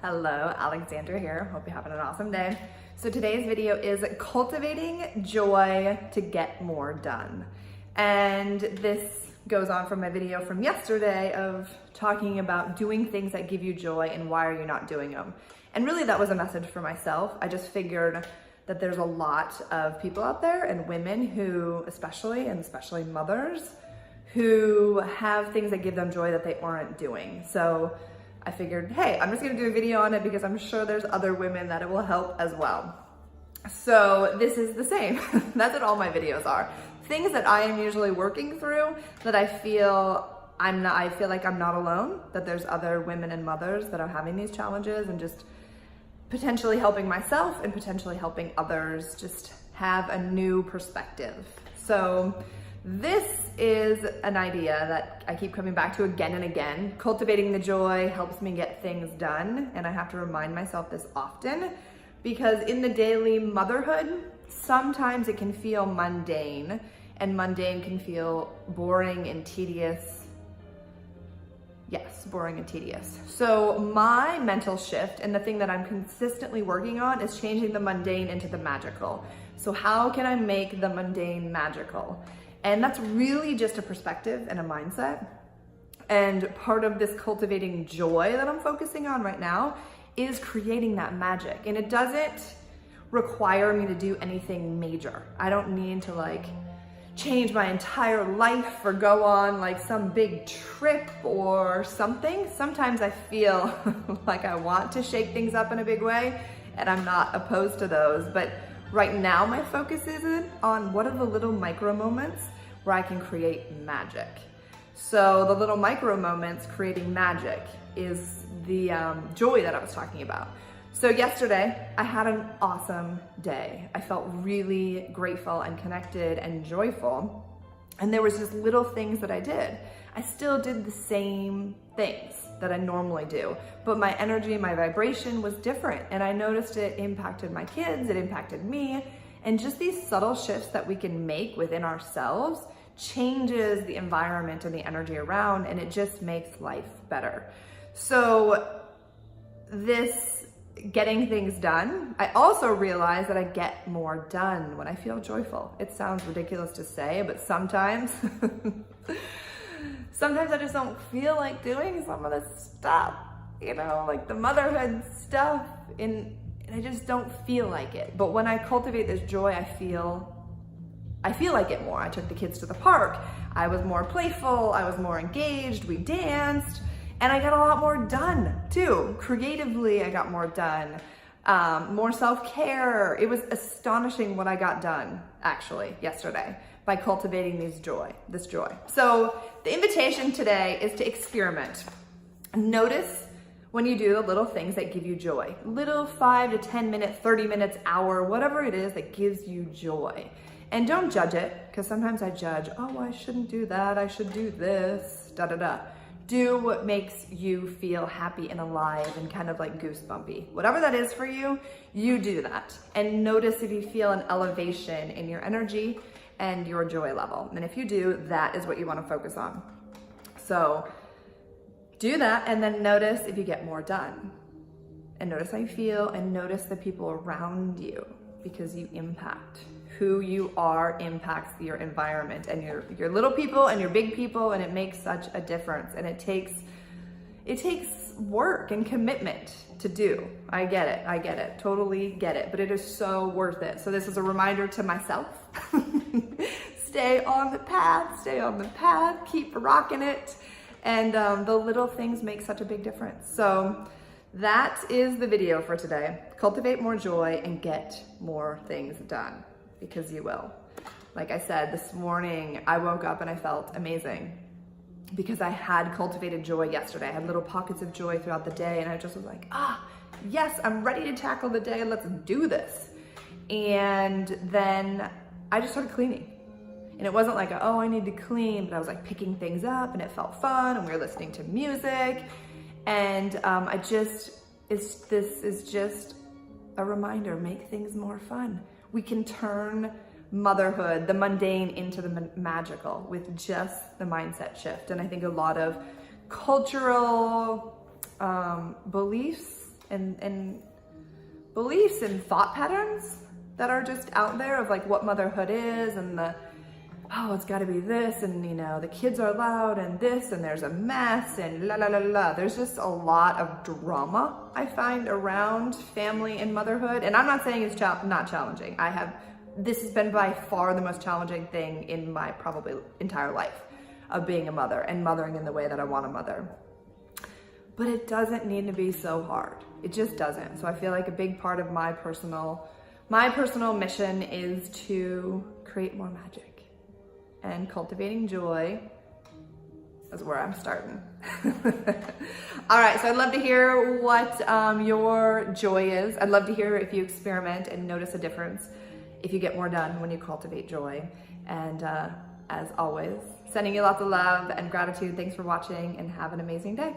Hello, Alexandra here. Hope you're having an awesome day. So today's video is cultivating joy to get more done. And this goes on from my video from yesterday of talking about doing things that give you joy and why are you not doing them. And really that was a message for myself. I just figured that there's a lot of people out there and women who, especially mothers, who have things that give them joy that they aren't doing. So I figured, hey, I'm just gonna do a video on it because I'm sure there's other women that it will help as well. So this is the same. That's what all my videos are. Things that I am usually working through that I feel like I'm not alone, that there's other women and mothers that are having these challenges, and just potentially helping myself and potentially helping others just have a new perspective. So this is an idea that I keep coming back to again and again. Cultivating the joy helps me get things done, and I have to remind myself this often because in the daily motherhood, sometimes it can feel mundane, and mundane can feel boring and tedious. Yes, boring and tedious. So my mental shift and the thing that I'm consistently working on is changing the mundane into the magical. So how can I make the mundane magical? And that's really just a perspective and a mindset. And part of this cultivating joy that I'm focusing on right now is creating that magic. And it doesn't require me to do anything major. I don't need to change my entire life or go on some big trip or something. Sometimes I feel like I want to shake things up in a big way, and I'm not opposed to those. But right now my focus is on what are the little micro moments where I can create magic. So the little micro moments creating magic is the joy that I was talking about. So yesterday I had an awesome day. I felt really grateful and connected and joyful. And there was just little things that I did. I still did the same things that I normally do, but my energy, my vibration was different. And I noticed it impacted my kids, it impacted me. And just these subtle shifts that we can make within ourselves changes the environment and the energy around, and it just makes life better. So this getting things done, I also realize that I get more done when I feel joyful. It sounds ridiculous to say, but sometimes I just don't feel like doing some of this stuff, like the motherhood stuff, and I just don't feel like it. But when I cultivate this joy, I feel like it more. I took the kids to the park. I was more playful. I was more engaged. We danced, and I got a lot more done too. Creatively, I got more done. More self-care. It was astonishing what I got done actually yesterday by cultivating this joy. So the invitation today is to experiment. Notice when you do the little things that give you joy. Little 5 to 10 minutes, 30 minutes, hour, whatever it is that gives you joy. And don't judge it, because sometimes I judge, oh, I shouldn't do that, I should do this, da-da-da. Do what makes you feel happy and alive and kind of goosebumpy. Whatever that is for you, you do that. And notice if you feel an elevation in your energy and your joy level. And if you do, that is what you want to focus on. So do that, and then notice if you get more done. And notice how you feel, and notice the people around you, because you impact. Who you are impacts your environment, and your little people and your big people, and it makes such a difference. And it takes work and commitment to do. I get it, totally get it, but it is so worth it. So this is a reminder to myself. Stay on the path, keep rocking it. And the little things make such a big difference. So that is the video for today. Cultivate more joy and get more things done, because you will. Like I said, this morning I woke up and I felt amazing because I had cultivated joy yesterday. I had little pockets of joy throughout the day, and I just was like, yes, I'm ready to tackle the day. Let's do this. And then I just started cleaning. And it wasn't like, oh, I need to clean, but I was picking things up, and it felt fun, and we were listening to music. And this is just a reminder, make things more fun. We can turn motherhood, the mundane, into the magical with just the mindset shift. And I think a lot of cultural beliefs and beliefs and thought patterns that are just out there of like what motherhood is, and oh, it's got to be this, and you know, the kids are loud and this, and there's a mess and la la la la. There's just a lot of drama I find around family and motherhood, and I'm not saying it's not challenging. This has been by far the most challenging thing in my probably entire life of being a mother and mothering in the way that I want to mother. But it doesn't need to be so hard. It just doesn't. So I feel like a big part of my personal mission is to create more magic, and cultivating joy is where I'm starting. All right, so I'd love to hear what your joy is. I'd love to hear if you experiment and notice a difference, if you get more done when you cultivate joy. And as always, sending you lots of love and gratitude. Thanks for watching, and have an amazing day.